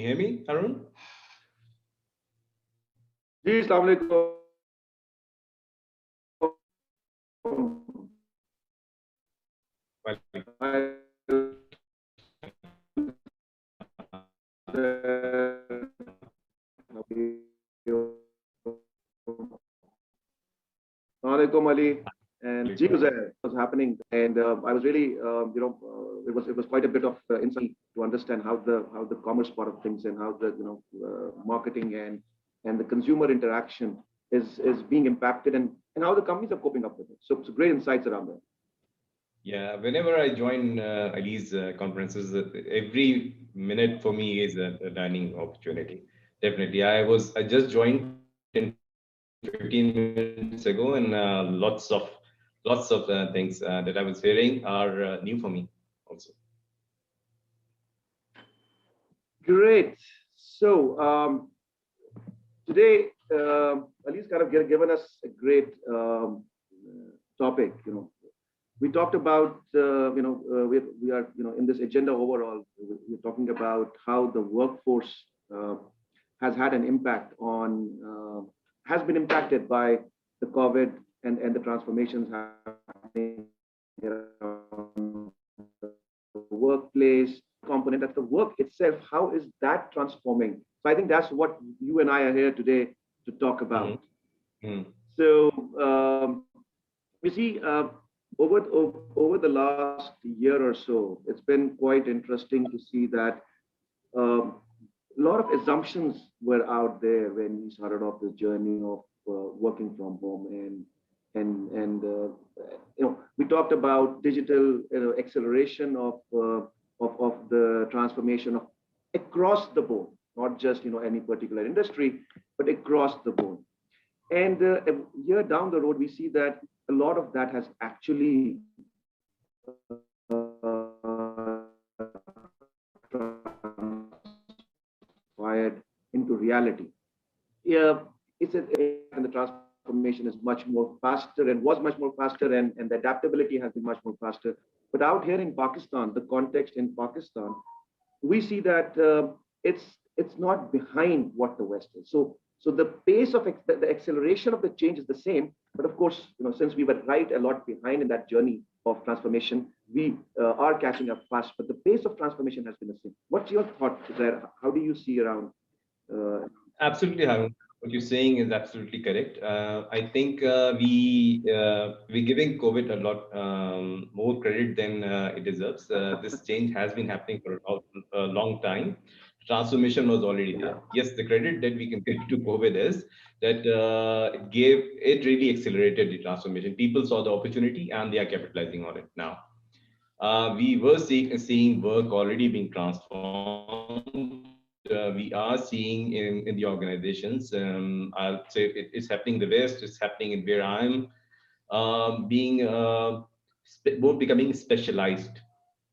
hear me, Arun? Ji, Assalamu alaikum. Assalamualaikum Ali and G was there was happening, and I was really it was quite a bit of insight to understand how the commerce part of things and how the marketing and the consumer interaction is being impacted, and how the companies are coping up with it. So great insights around that. Yeah, whenever I join Ali's conferences, every minute for me is a learning opportunity. Definitely, I just joined 15 minutes ago, and lots of things that I was hearing are new for me also. Great. So today, Ali's kind of given us a great topic. We talked about we are in this agenda overall. We're talking about how the workforce has had an impact on has been impacted by the COVID and the transformations happening around the workplace component of the work itself. How is that transforming? So I think that's what you and I are here today to talk about. Mm-hmm. So you see, over the last year or so, it's been quite interesting to see that a lot of assumptions were out there when we started off this journey of working from home, and we talked about digital acceleration of the transformation of across the board, not just any particular industry, but across the board. And a year down the road, we see that a lot of that has actually transpired into reality. Yeah, and the transformation is much more faster and was much more faster, and the adaptability has been much more faster. But out here in Pakistan, the context in Pakistan, we see that it's not behind what the West is. So the pace of the acceleration of the change is the same, but of course, since we were right a lot behind in that journey of transformation, we are catching up fast. But the pace of transformation has been the same. What's your thought there? How do you see around? Absolutely, Harun. What you're saying is absolutely correct. I think we're giving COVID a lot more credit than it deserves. This change has been happening for a long time. Transformation was already there. Yes, the credit that we can give to COVID is that it really accelerated the transformation. People saw the opportunity and they are capitalizing on it now. We were seeing work already being transformed. We are seeing in the organizations. I'll say it's happening in the West. It's happening in where I'm being more becoming specialized.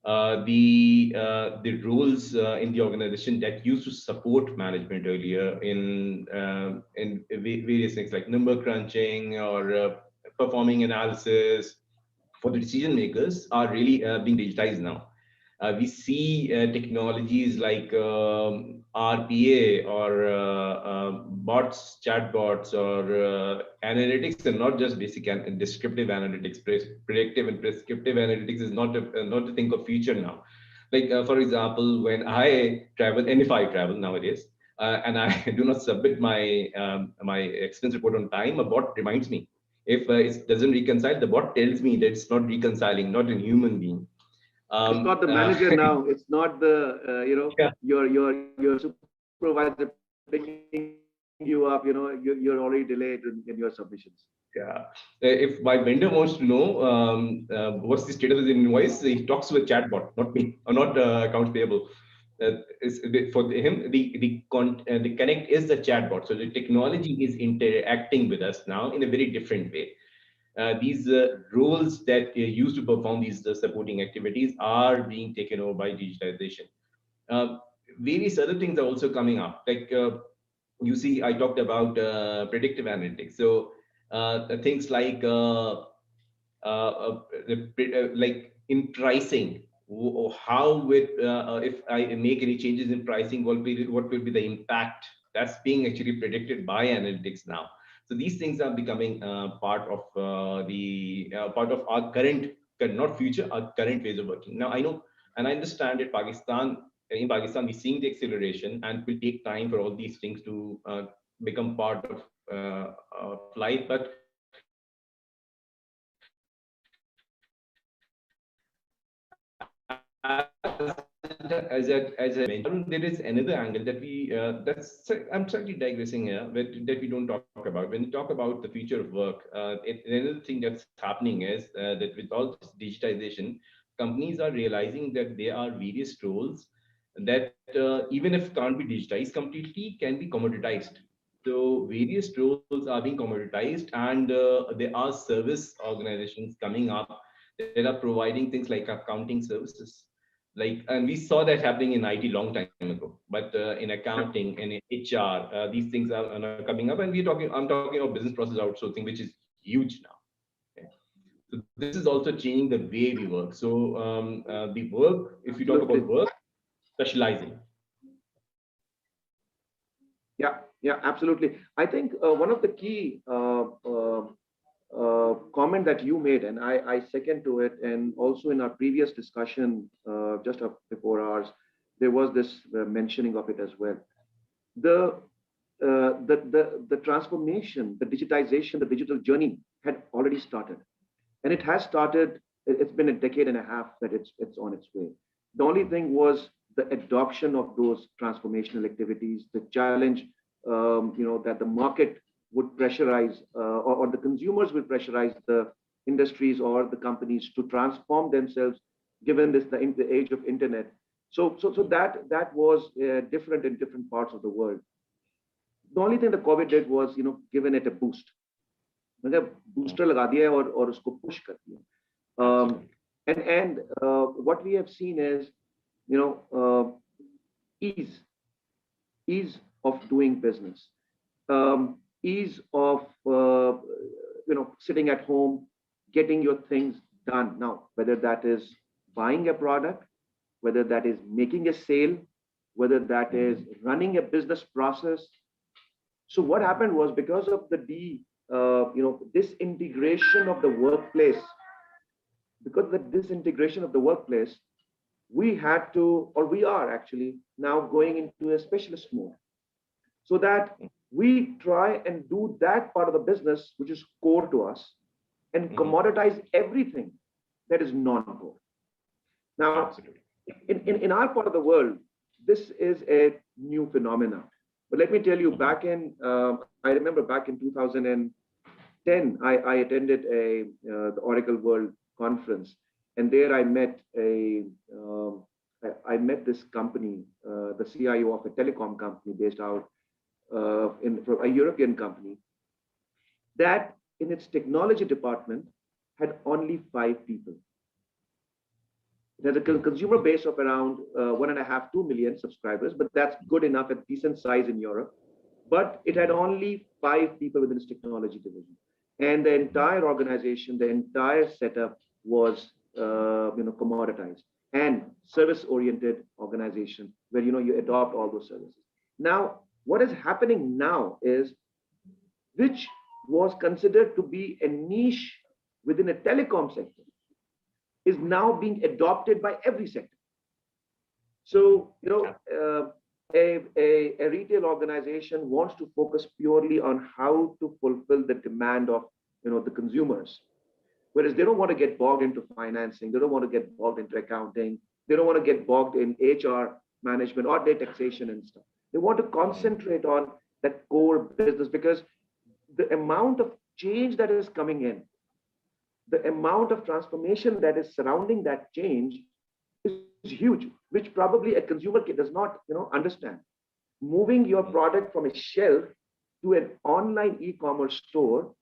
The roles in the organization that used to support management earlier in various things like number crunching or performing analysis for the decision makers are really being digitized now. We see technologies like RPA or bots, chatbots, or analytics, and not just basic and descriptive analytics. Predictive and prescriptive analytics is not to think of future now. Like for example, when I travel, and if I travel nowadays, and I do not submit my my expense report on time, a bot reminds me. If it doesn't reconcile, the bot tells me that it's not reconciling, not a human being. It's not the manager now. It's not the yeah. your supervisor picking you up. You're already delayed in your submissions. Yeah. If my vendor wants to know what's the status of the invoice, he talks to a chatbot, not me, or not accounts payable. For him, the connect is the chatbot. So the technology is interacting with us now in a very different way. These roles that used to perform these supporting activities are being taken over by digitalization. Various other things are also coming up. Like you see, I talked about predictive analytics. So things like in pricing, how it if I make any changes in pricing, what will be the impact that's being actually predicted by analytics now. So these things are becoming part of the part of our not future, our current ways of working. Now I know and I understand that Pakistan we're seeing the acceleration, and it will take time for all these things to become part of life. But as I mentioned, Arun, there is another angle that I'm slightly digressing here, that we don't talk about. When we talk about the future of work, another thing that's happening is that with all this digitization, companies are realizing that there are various roles that even if can't be digitized completely, can be commoditized. So various roles are being commoditized, and there are service organizations coming up that are providing things like accounting services. Like, and we saw that happening in IT long time ago, but in accounting and in HR, these things are coming up, and I'm talking about business process outsourcing, which is huge now. Okay. So this is also changing the way we work. So the work, if you talk about Absolutely. work, specializing. Yeah, yeah, absolutely. I think one of the key comment that you made, and I second to it, and also in our previous discussion just before ours, there was this mentioning of it as well. The the transformation, the digitization, the digital journey had already started, and it has started. It's been a decade and a half that it's on its way. The only thing was the adoption of those transformational activities, the challenge, that the market would pressurize, or the consumers will pressurize the industries or the companies to transform themselves, given the age of internet. So that was different in different parts of the world. The only thing the COVID did was, given it a boost. मतलब booster लगा दिया है और उसको push कर दिया. Um, and what we have seen is, you know, ease ease of doing business, ease of sitting at home, getting your things done. Now, whether that is buying a product, whether that is making a sale, whether that is running a business process. So what happened was, because of the disintegration of the workplace, because of the disintegration of the workplace, we had to, or we are actually now going into a specialist mode, so that we try and do that part of the business which is core to us, and commoditize everything that is non-core. Now, in our part of the world, this is a new phenomenon. But let me tell you, I remember back in 2010, I attended the Oracle World Conference, and there I met this company, the CIO of a telecom company based out from a European company, that in its technology department had only 5 people. It has a consumer base of around 1.5, 2 million subscribers, but that's good enough, a decent size in Europe. But it had only 5 people within its technology division, and the entire organization, the entire setup was commoditized and service-oriented organization, where you adopt all those services. Now, what is happening now is, which was considered to be a niche within a telecom sector, is now being adopted by every sector. So, a retail organization wants to focus purely on how to fulfill the demand of the consumers, whereas they don't want to get bogged into financing, they don't want to get bogged into accounting, they don't want to get bogged in HR management or data taxation and stuff. They want to concentrate on that core business, because the amount of change that is coming in, the amount of transformation that is surrounding that change is huge, which probably a consumer does not understand. Moving your product from a shelf to an online e-commerce store,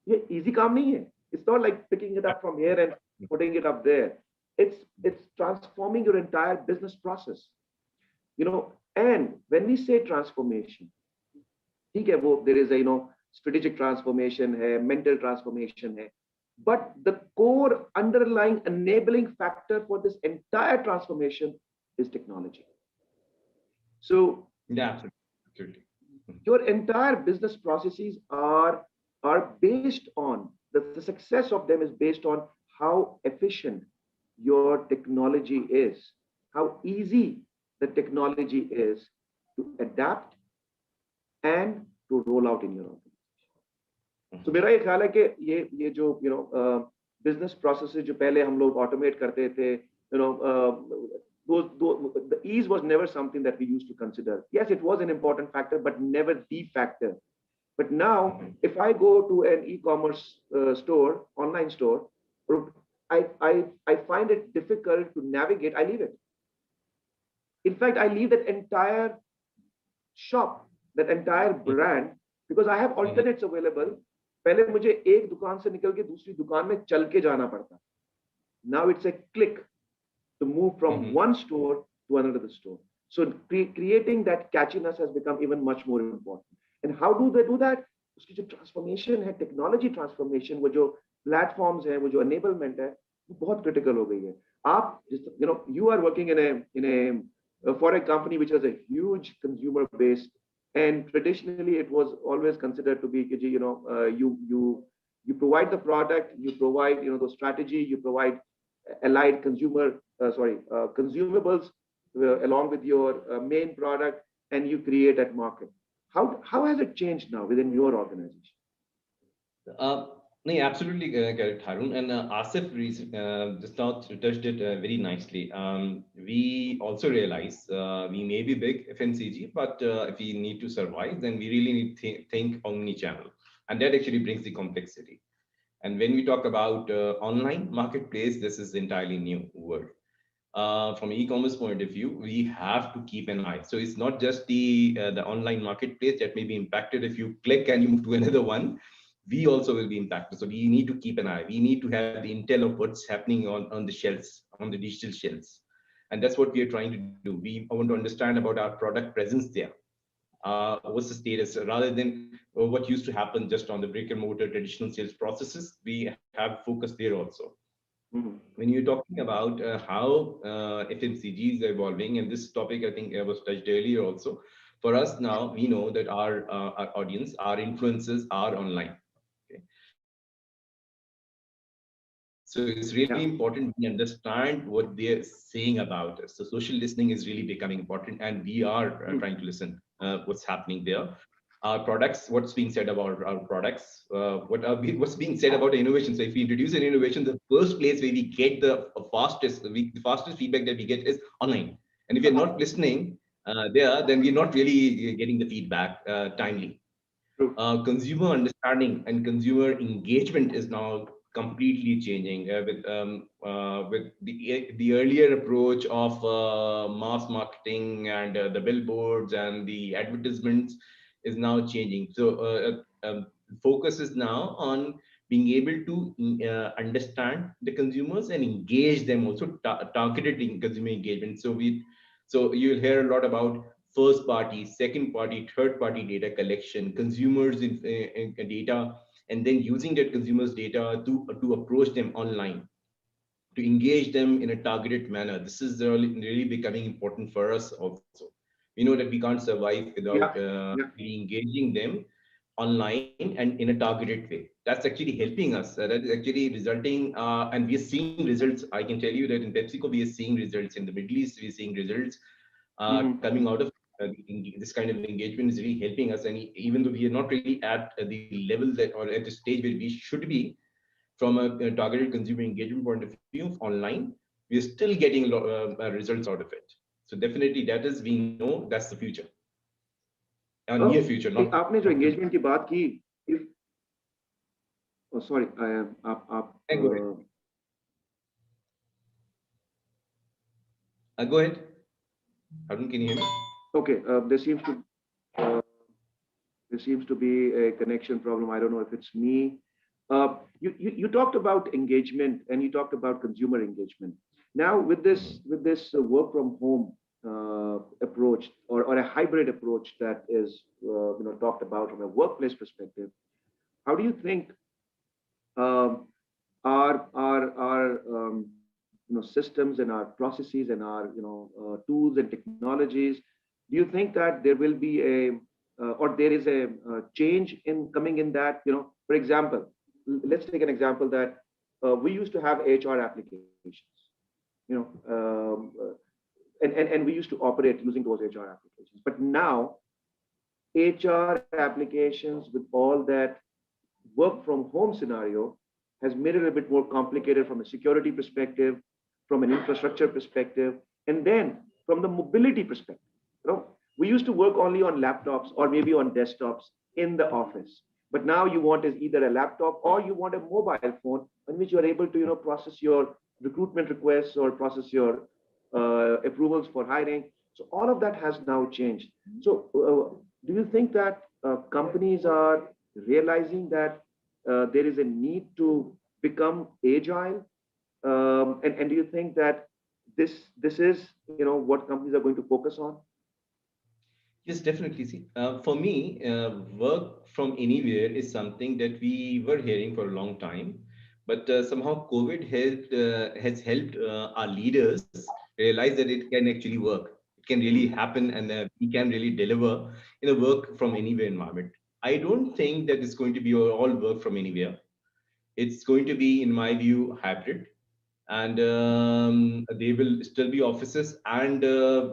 ये easy काम नहीं है. It's not like picking it up from here and putting it up there. It's transforming your entire business process. And when we say transformation, ठीक है, वो there is a strategic transformation है, mental transformation है. But the core underlying enabling factor for this entire transformation is technology. So Yeah, absolutely. your entire business processes are based on the success of them is based on how efficient your technology is, how easy the technology is to adapt and to roll out in your organization. तो मेरा ये ख्याल है कि ये जो business processes जो पहले हम लोग automate करते थे, the ease was never something that we used to consider. Yes, it was an important factor, but never the factor. But now, if I go to an e-commerce store, online store, I find it difficult to navigate. I leave it. In fact, I leave that entire shop, that entire brand, because I have alternates available. पहले मुझे एक दुकान से निकल के दूसरी दुकान में चल के जाना पड़ता. Now it's a click to move from one store to another store. So creating that catchiness has become even much more important. And how do they do that? उसकी जो transformation है, technology transformation, वो जो platforms है, वो जो enablement है, वो बहुत critical हो गई है. आप, you are working in a for a company which has a huge consumer base, and traditionally it was always considered to be, you provide the product, you provide the strategy, you provide allied consumables along with your main product, and you create that market. How has it changed now within your organization? No, absolutely correct, Harun. And Asif just now touched it very nicely. We also realize we may be big FMCG, but if we need to survive, then we really need to think omni-channel. And that actually brings the complexity. And when we talk about online marketplace, this is entirely new word. From e-commerce point of view, we have to keep an eye. So it's not just the online marketplace that may be impacted if you click and you move to another one. We also will be impacted. So we need to keep an eye. We need to have the intel of what's happening on the shelves, on the digital shelves. And that's what we are trying to do. We want to understand about our product presence there. What's the status, rather than what used to happen just on the brick and mortar traditional sales processes. We have focus there also. When you're talking about how FMCG is evolving, and this topic I think was touched earlier also, for us now, we know that our audience, our influences are online. Okay. So it's really important we understand what they're saying about us. So social listening is really becoming important, and we are trying to listen what's happening there. Our products, what's being said about our products, what's being said about innovation. So if we introduce an innovation, the first place where we get the fastest feedback that we get is online. And if you're not listening there, then we're not really getting the feedback timely. Consumer understanding and consumer engagement is now completely changing with the earlier approach of mass marketing and the billboards and the advertisements is now changing. So focus is now on being able to understand the consumers and engage them, also targeted consumer engagement. So you'll hear a lot about first party, second party, third party data collection, consumers in data, and then using that consumers data to approach them online, to engage them in a targeted manner. This is really becoming important for us also. We know that we can't survive without engaging them online and in a targeted way. That's actually helping us. That is actually resulting, and we are seeing results. I can tell you that in PepsiCo, we are seeing results. In the Middle East, we are seeing results coming out of this kind of engagement is really helping us. And even though we are not really at the level that, or at the stage where we should be from a targeted consumer engagement point of view online, we are still getting results out of it. So definitely that is, we know that's the future. Near future, not. आपने जो engagement की बात की, oh sorry, go ahead. Harun, can you hear me? Okay, there seems to be a connection problem. I don't know if it's me. You talked about engagement and you talked about consumer engagement. Now with this work from home approach or a hybrid approach that is talked about from a workplace perspective, how do you think systems and our processes and our tools and technologies, do you think that there will be a or there is a change in coming in that, for example, let's take an example that we used to have HR applications, you know and we used to operate using those HR applications, but now HR applications with all that work from home scenario has made it a bit more complicated from a security perspective, from an infrastructure perspective, and then from the mobility perspective. We used to work only on laptops or maybe on desktops in the office, but now you want is either a laptop or you want a mobile phone on which you are able to process your recruitment requests or process your approvals for hiring. So all of that has now changed. So do you think that companies are realizing that there is a need to become agile? And do you think that this is what companies are going to focus on? Yes, definitely. See, for me, work from anywhere is something that we were hearing for a long time, but somehow COVID has helped our leaders realize that it can actually work. It can really happen, and we can really deliver in a work from anywhere environment. I don't think that it's going to be all work from anywhere. It's going to be, in my view, hybrid, and they will still be offices, and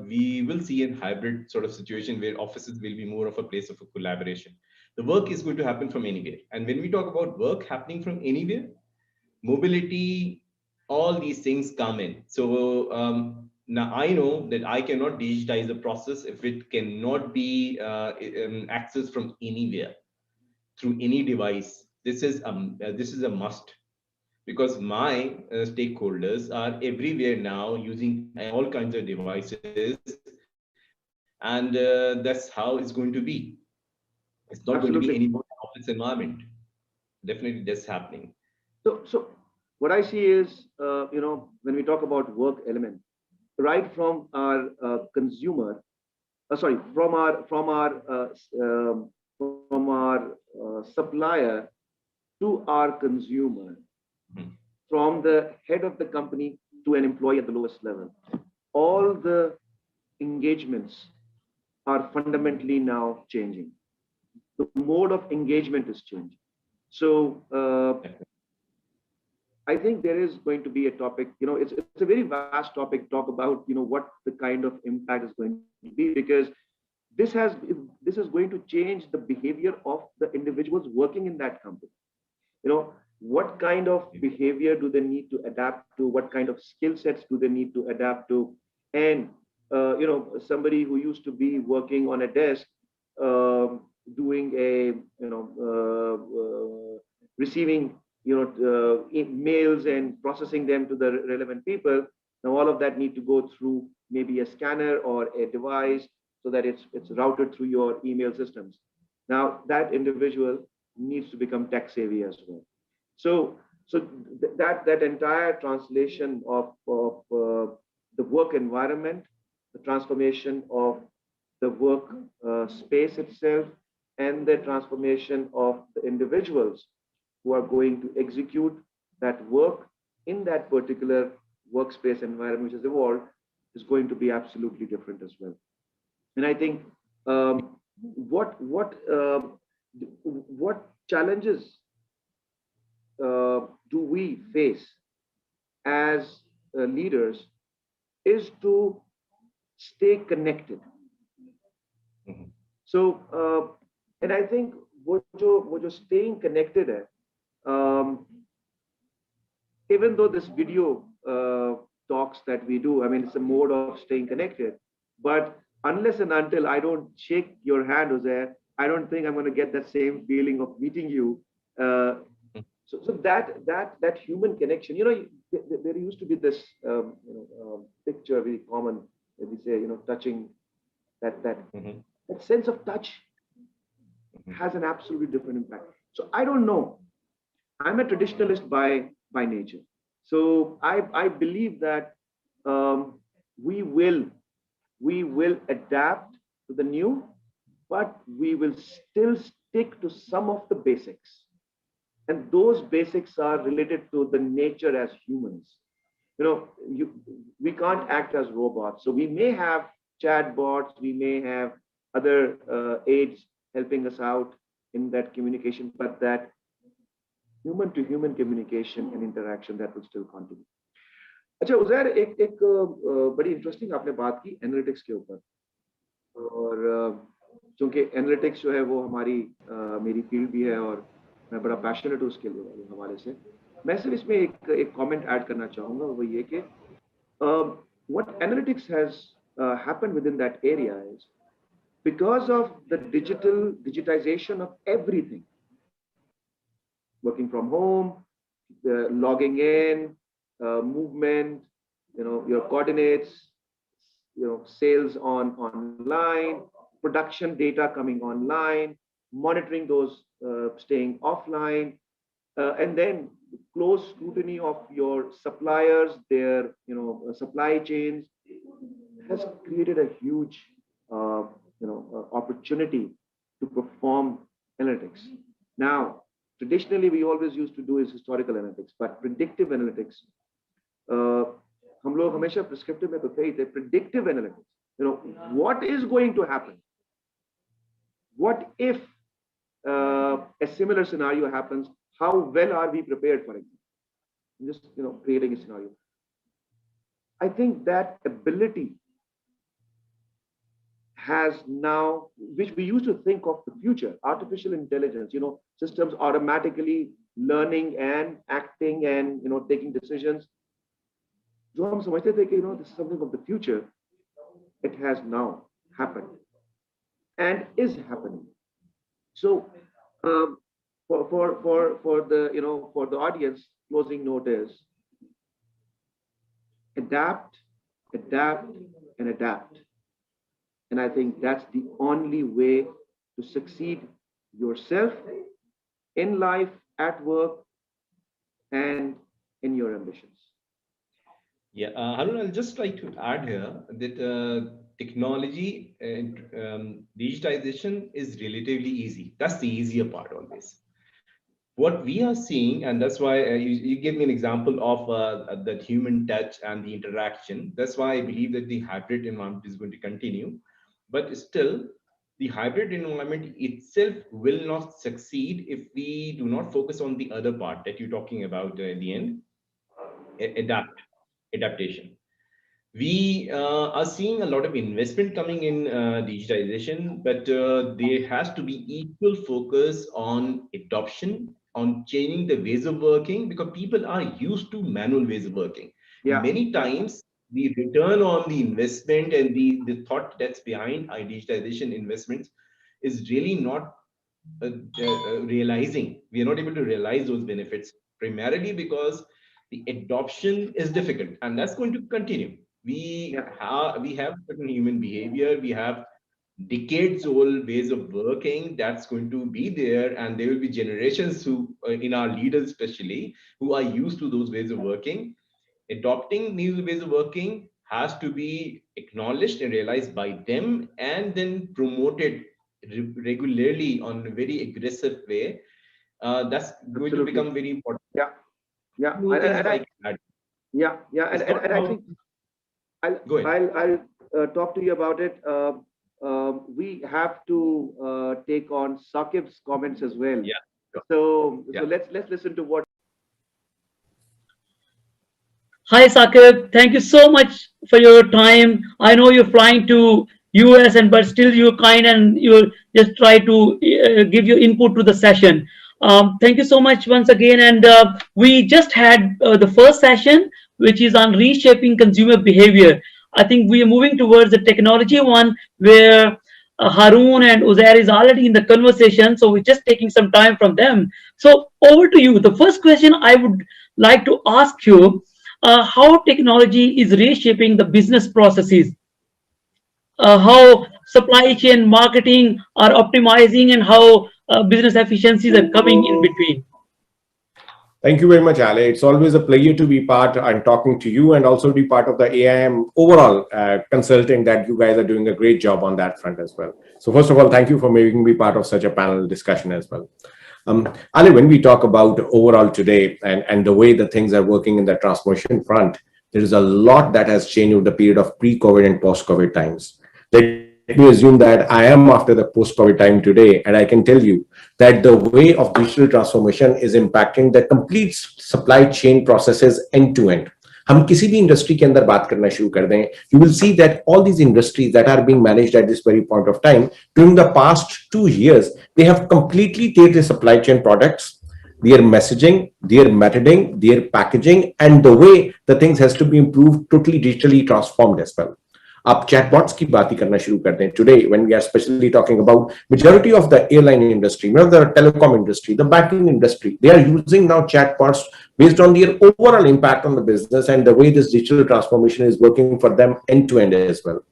we will see a hybrid sort of situation where offices will be more of a place of a collaboration. The work is going to happen from anywhere, and when we talk about work happening from anywhere, mobility, all these things come in. So now I know that I cannot digitize a process if it cannot be accessed from anywhere through any device. This is a must, because my stakeholders are everywhere now using all kinds of devices, and that's how it's going to be. It's not going to be any more Absolutely. office environment. Definitely that's happening. So what I see is, when we talk about work element, right from our consumer, sorry, from our supplier to our consumer, Mhm. from the head of the company to an employee at the lowest level, all the engagements are fundamentally now changing. The mode of engagement is changing. So I think there is going to be a topic, it's a very vast topic, talk about, what the kind of impact is going to be, because this has this is going to change the behavior of the individuals working in that company. What kind of behavior do they need to adapt to? What kind of skill sets do they need to adapt to? And somebody who used to be working on a desk, doing a receiving mails and processing them to the relevant people. Now all of that need to go through maybe a scanner or a device so that it's routed through your email systems. Now that individual needs to become tech savvy as well. So that entire translation of the work environment, the transformation of the work space itself, and the transformation of the individuals who are going to execute that work in that particular workspace environment which has evolved is going to be absolutely different as well. And I think what challenges do we face as leaders is to stay connected. Mhm. So and I think वो जो staying connected है, um, even though this video talks that we do, I mean, it's a mode of staying connected, but unless and until I don't shake your hand, Jose, I don't think I'm going to get that same feeling of meeting you. Uh, so that human connection, there used to be this picture very common that we say, touching that that Mhm. that sense of touch Mhm. has an absolutely different impact. So I don't know. I'm a traditionalist by nature. So I believe that um, we will we will adapt to the new, but we will still stick to some of the basics. And those basics are related to the nature as humans. We can't act as robots. So we may have chatbots, we may have other aids helping us out in that communication, but that human to human communication and interaction, that will still continue. अच्छा उजैर, एक बड़ी interesting आपने बात की analytics के ऊपर। और चूंकि एनालिटिक्स जो है वो मेरी फील्ड भी है और मैं बड़ा पैशनेट हूँ उसके हवाले से, मैं सिर्फ इसमें एक कमेंट ऐड करना चाहूँगा, वो ये कि what analytics has happened within that area is because of the digitization of everything, working from home, logging in, movement, your coordinates, sales online, production data coming online, monitoring those staying offline, and then close scrutiny of your suppliers, their supply chains, has created a huge opportunity to perform analytics. Now, traditionally, we always used to do is historical analytics, but predictive analytics, हम लोग हमेशा prescriptive में तो थे ही थे, predictive analytics, what is going to happen? What if a similar scenario happens? How well are we prepared for it? Just creating a scenario. I think that ability has now, which we used to think of the future, artificial intelligence, systems automatically learning and acting and taking decisions. जो हम समझते थे कि this is something of the future, it has now happened and is happening. So for the audience, closing note is adapt, and adapt. And I think that's the only way to succeed yourself in life, at work, and in your ambitions. Yeah, Harun, I'll just like to add here that technology and digitization is relatively easy. That's the easier part always. What we are seeing, and that's why you gave me an example of that human touch and the interaction. That's why I believe that the hybrid environment is going to continue. But still, the hybrid environment itself will not succeed if we do not focus on the other part that you're talking about at the end, adaptation. We are seeing a lot of investment coming in digitization, but there has to be equal focus on adoption, on changing the ways of working, because people are used to manual ways of working. Yeah. Many times, the return on the investment and the thought that's behind our digitization investments is really not realizing. We are not able to realize those benefits primarily because the adoption is difficult, and that's going to continue. We have certain human behavior. We have decades old ways of working that's going to be there, and there will be generations who, in our leaders especially, who are used to those ways of working. Adopting new ways of working has to be acknowledged and realized by them, and then promoted regularly on a very aggressive way. That's going to become very important. Yeah. And I think I'll talk to you about it. We have to take on Saqib's comments as well. Yeah. So let's listen to what. Hi Saqib, thank you so much for your time. I know you're flying to US, but still you're kind and you just try to give your input to the session. Thank you so much once again. And we just had the first session, which is on reshaping consumer behavior. I think we are moving towards the technology one, where Harun and Uzair is already in the conversation. So we're just taking some time from them. So over to you. The first question I would like to ask you, how technology is reshaping the business processes, how supply chain marketing are optimizing, and how business efficiencies are coming in between. Thank you very much, Ale. It's always a pleasure to be part and talking to you, and also be part of the AIM overall consulting that you guys are doing a great job on that front as well. So first of all, thank you for making me part of such a panel discussion as well. Ali, when we talk about overall today and the way the things are working in the transformation front, there is a lot that has changed over the period of pre-COVID and post-COVID times. Let me assume that I am after the post-COVID time today, and I can tell you that the way of digital transformation is impacting the complete supply chain processes end to end. हम किसी भी industry के अंदर बात करना शुरू कर दें, you will see that all these industries that are being managed at this very point of time, during the past 2 years, they have completely taken the supply chain products, their messaging, their metading, their packaging, and the way the things has to be improved, totally digitally transformed as well. आप chatbots की बात ही करना शुरू करते हैं. Today, when we are especially talking about majority of the airline industry, the telecom industry, the banking industry, they are using now chatbots based on their overall impact on the business and the way this digital transformation is working for them end to end as well.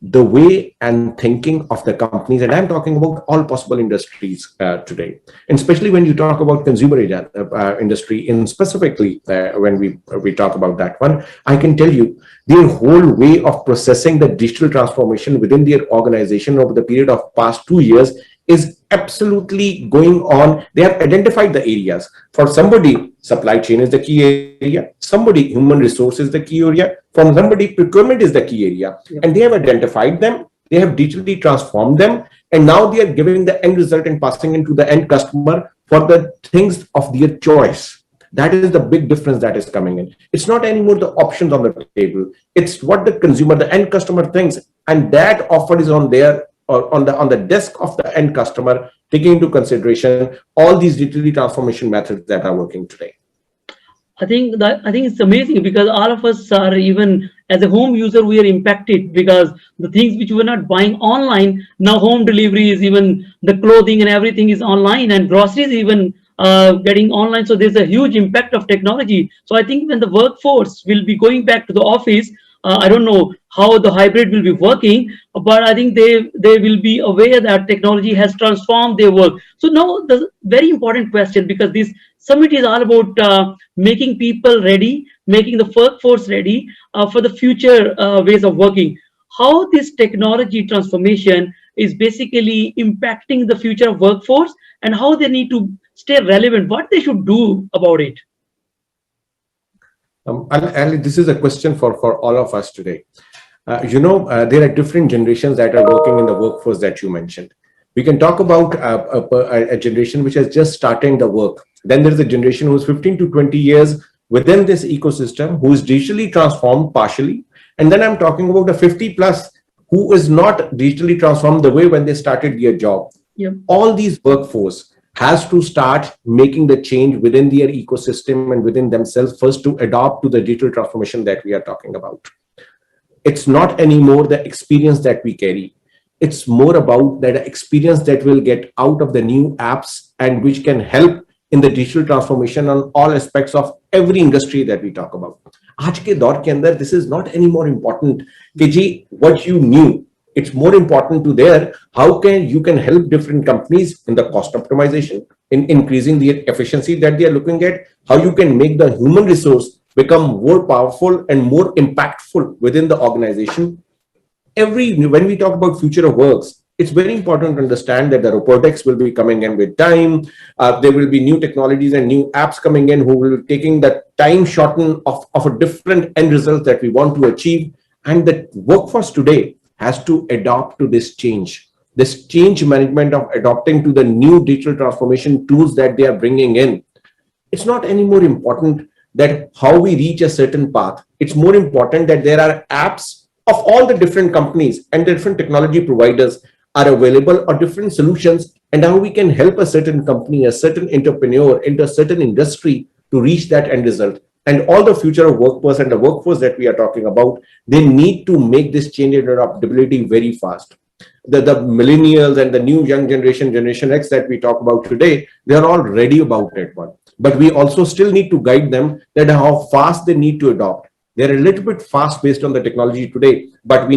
The way and thinking of the companies, and I'm talking about all possible industries today, and especially when you talk about consumer industry, in specifically when we talk about that one, I can tell you their whole way of processing the digital transformation within their organization over the period of past 2 years is absolutely going on. They have identified the areas. For somebody, supply chain is the key area. Somebody, human resource is the key area. For somebody, procurement is the key area. Yep. And they have identified them. They have digitally transformed them. And now they are giving the end result and passing into the end customer for the things of their choice. That is the big difference that is coming in. It's not anymore the options on the table. It's what the consumer, the end customer thinks. And that offer is on their or on the desk of the end customer, taking into consideration all these digitally transformation methods that are working today. I think it's amazing because all of us are, even as a home user, we are impacted because the things which we're not buying online, now home deliveries, even the clothing and everything is online, and groceries even getting online. So there's a huge impact of technology. So I think when the workforce will be going back to the office, I don't know how the hybrid will be working, but I think they will be aware that technology has transformed their work. So now the very important question, because this summit is all about making people ready, making the workforce ready for the future ways of working. How this technology transformation is basically impacting the future of workforce and how they need to stay relevant, what they should do about it. Ali, this is a question for all of us today. There are different generations that are working in the workforce that you mentioned. We can talk about a generation which has just started the work. Then there's a generation who's 15 to 20 years within this ecosystem, who is digitally transformed partially. And then I'm talking about a 50 plus who is not digitally transformed the way when they started their job. Yep. All these workforce has to start making the change within their ecosystem and within themselves first to adopt to the digital transformation that we are talking about. It's not anymore the experience that we carry. It's more about that experience that will get out of the new apps and which can help in the digital transformation on all aspects of every industry that we talk about. आज के दौर के अंदर this is not anymore important कि जी what you knew. It's more important to there how you can help different companies in the cost optimization, in increasing the efficiency that they are looking at, how you can make the human resource become more powerful and more impactful within the organization. When we talk about future of works, it's very important to understand that the robotics will be coming in with time. There will be new technologies and new apps coming in who will be taking the time shorten of a different end result that we want to achieve. And the workforce today has to adopt to this change management of adopting to the new digital transformation tools that they are bringing in. It's not anymore important that how we reach a certain path. It's more important that there are apps of all the different companies and different technology providers are available or different solutions, and how we can help a certain company, a certain entrepreneur into a certain industry to reach that end result. And all the future of workforce and the workforce that we are talking about, they need to make this change and adaptability very fast. The millennials and the new young generation X that we talk about today, they are all ready about that one. But we also still need to guide them that how fast they need to adopt. They're a little bit fast based on the technology today, but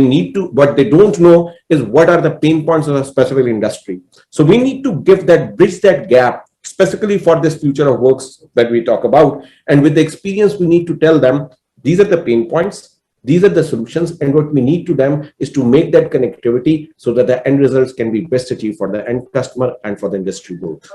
what they don't know is what are the pain points of a specific industry. So we need to bridge that gap, specifically for this future of works that we talk about. And with the experience, we need to tell them, these are the pain points, these are the solutions, and what we need to them is to make that connectivity so that the end results can be best achieved for the end customer and for the industry both.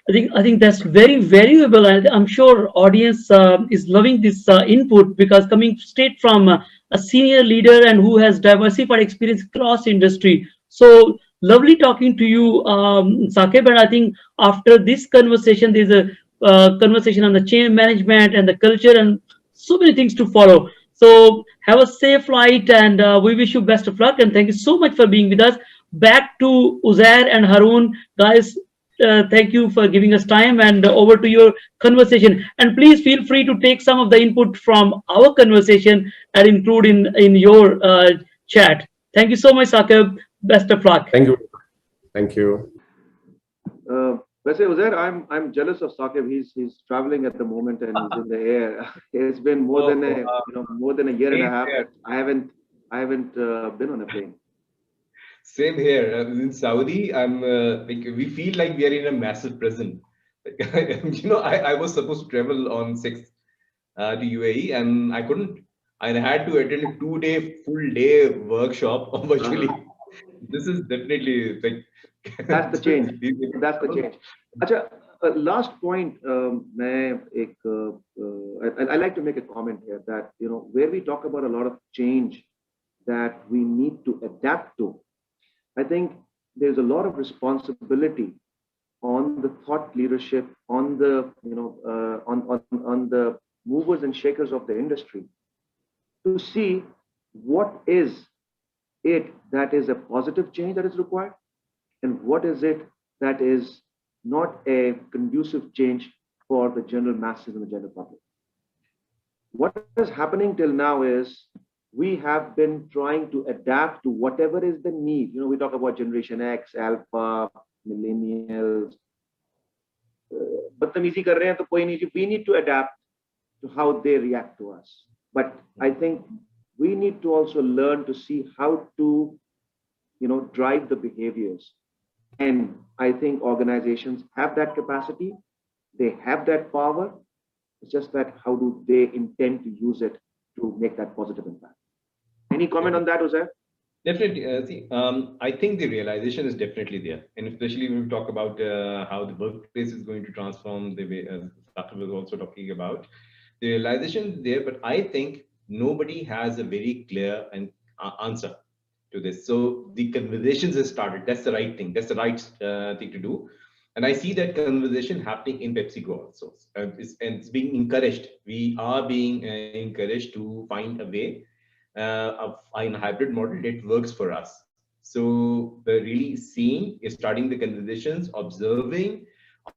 I think that's very valuable. I'm sure audience is loving this input because coming straight from a senior leader and who has diversified experience across industry. So lovely talking to you, Sakib. And I think after this conversation, there's a conversation on the change management and the culture and so many things to follow. So have a safe flight, and we wish you best of luck. And thank you so much for being with us. Back to Uzair and Harun, guys. Thank you for giving us time, and over to your conversation. And please feel free to take some of the input from our conversation and include in your chat. Thank you so much, Sakib. Best of luck. Thank you. Thank you. Wese Uzair, I'm jealous of Saqib. He's traveling at the moment and he's in the air. It's been more than a more than a year and a Same half. here. I haven't been on a plane. Same here. In Saudi, I'm like we feel like we are in a massive prison. Like, I was supposed to travel on 6th to UAE, and I couldn't. I had to attend a 2-day full day workshop virtually. Uh-huh. This is definitely like That's the change. That's the change. Acha, last point. I like to make a comment here that where we talk about a lot of change that we need to adapt to. I think there's a lot of responsibility on the thought leadership, on the on the movers and shakers of the industry to see what is it that is a positive change that is required and what is it that is not a conducive change for the general masses and the general public. What is happening till now is we have been trying to adapt to whatever is the need. We talk about Generation X, Alpha, Millennials. बदतमीजी कर रहे हैं तो कोई नहीं. We need to adapt to how they react to us. But I think we need to also learn to see how to, drive the behaviors. And I think organizations have that capacity. They have that power. It's just that how do they intend to use it to make that positive impact? Any comment on that, Uzair? definitely. I think the realization is definitely there, and especially when we talk about how the workplace is going to transform the way Saqib was also talking about. The realization is there, but I think nobody has a very clear and answer to this. So the conversations have started. That's the right thing. That's the right thing to do. And I see that conversation happening in PepsiCo also. And it's being encouraged. We are being encouraged to find a way of a hybrid model that works for us. So we're really seeing, starting the conversations, observing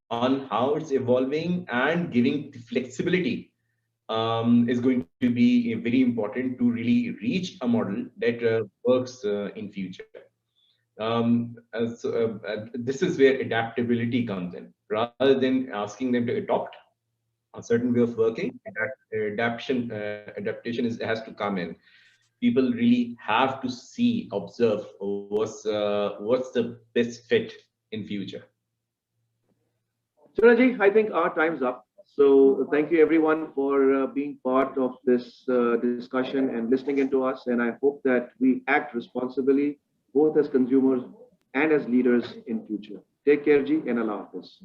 on how it's evolving and giving the flexibility is going to be very important to really reach a model that works in future. This is where adaptability comes in. Rather than asking them to adopt a certain way of working, adaptation has to come in. People really have to see, observe what's the best fit in future. Suraji, I think our time's up. So thank you everyone for being part of this discussion and listening into us. And I hope that we act responsibly, both as consumers and as leaders in future. Take care, Ji, and Allah Hafiz.